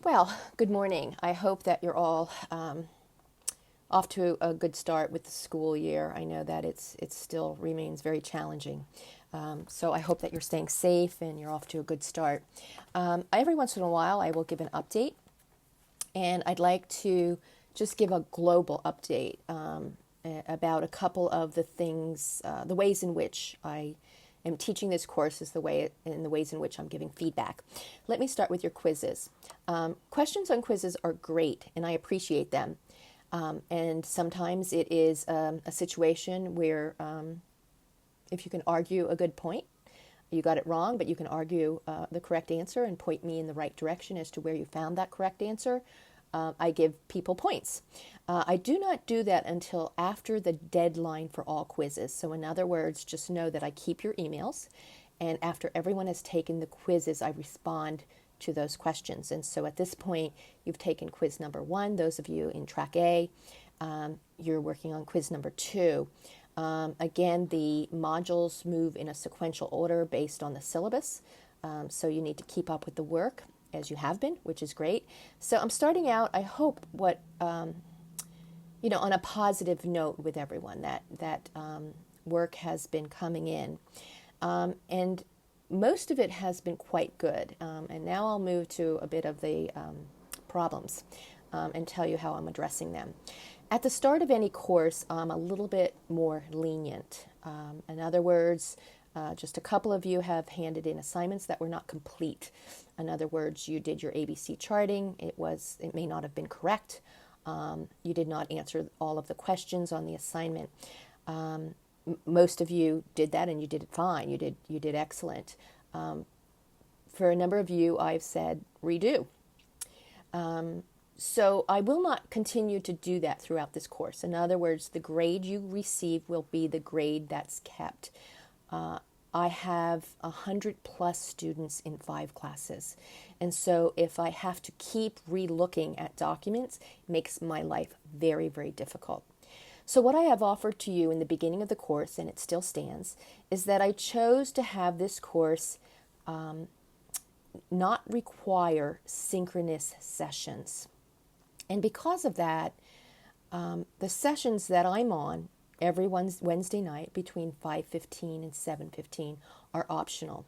Well, good morning. I hope that you're all off to a good start with the school year. I know that it still remains very challenging. So I hope that you're staying safe and you're off to a good start. Every once in a while, I will give an update, and I'd like to just give a global update about a couple of the things, the ways in which I am teaching this course is the ways in which I'm giving feedback. Let me start with your quizzes. Questions on quizzes are great, and I appreciate them. And sometimes it is a situation where if you can argue a good point, you got it wrong, but you can argue the correct answer and point me in the right direction as to where you found that correct answer. I give people points. I do not do that until after the deadline for all quizzes. So in other words, just know that I keep your emails, and after everyone has taken the quizzes, I respond to those questions. And so at this point, you've taken quiz number 1. Those of you in track A, you're working on quiz number 2. Again, the modules move in a sequential order based on the syllabus. So you need to keep up with the work as you have been, which is great. So I'm starting out, I hope, on a positive note with everyone, that work has been coming in. And most of it has been quite good. And now I'll move to a bit of the problems and tell you how I'm addressing them. At the start of any course, I'm a little bit more lenient. In other words, just a couple of you have handed in assignments that were not complete. In other words, you did your ABC charting. It may not have been correct. You did not answer all of the questions on the assignment. Most of you did that, and you did it fine. You did excellent. For a number of you, I've said redo. So I will not continue to do that throughout this course. In other words, the grade you receive will be the grade that's kept. I have 100+ students in 5 classes. And so if I have to keep re-looking at documents, it makes my life very, very difficult. So what I have offered to you in the beginning of the course, and it still stands, is that I chose to have this course not require synchronous sessions. And because of that, the sessions that I'm on every Wednesday night between 5:15 and 7:15 are optional.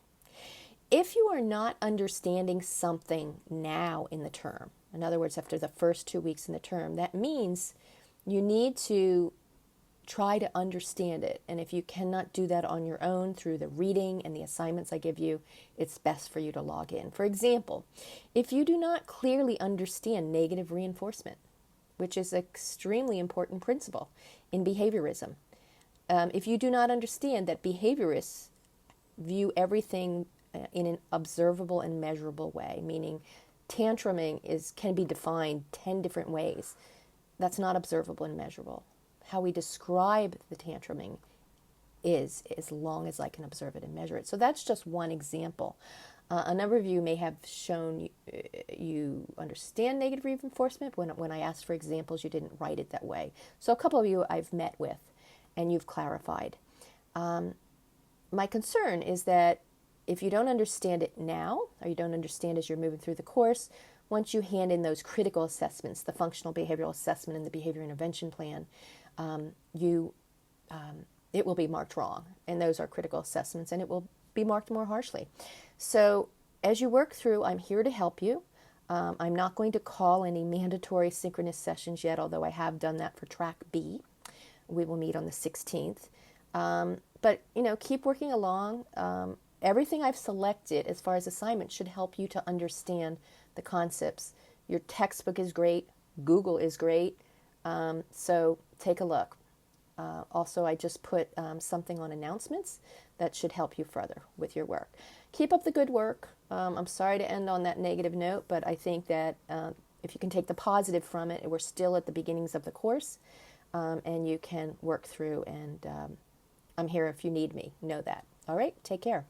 If you are not understanding something now in the term, in other words, after the first 2 weeks in the term, that means you need to try to understand it. And if you cannot do that on your own through the reading and the assignments I give you, it's best for you to log in. For example, if you do not clearly understand negative reinforcement, which is an extremely important principle in behaviorism, if you do not understand that behaviorists view everything in an observable and measurable way, meaning tantruming can be defined 10 different ways. That's not observable and measurable. How we describe the tantruming is, as long as I can observe it and measure it. So that's just one example. A number of you may have shown you understand negative reinforcement. When I asked for examples, you didn't write it that way. So a couple of you I've met with, and you've clarified. My concern is that if you don't understand it now, or you don't understand as you're moving through the course, once you hand in those critical assessments, the functional behavioral assessment and the behavior intervention plan, it will be marked wrong. And those are critical assessments, and it will be marked more harshly. So as you work through, I'm here to help you. I'm not going to call any mandatory synchronous sessions yet, although I have done that for track B. We will meet on the 16th. But, keep working along. Everything I've selected as far as assignments should help you to understand the concepts. Your textbook is great. Google is great. So take a look. Also, I just put something on announcements that should help you further with your work. Keep up the good work. I'm sorry to end on that negative note, but I think that if you can take the positive from it, we're still at the beginnings of the course, and you can work through, and I'm here if you need me. Know that. All right, take care.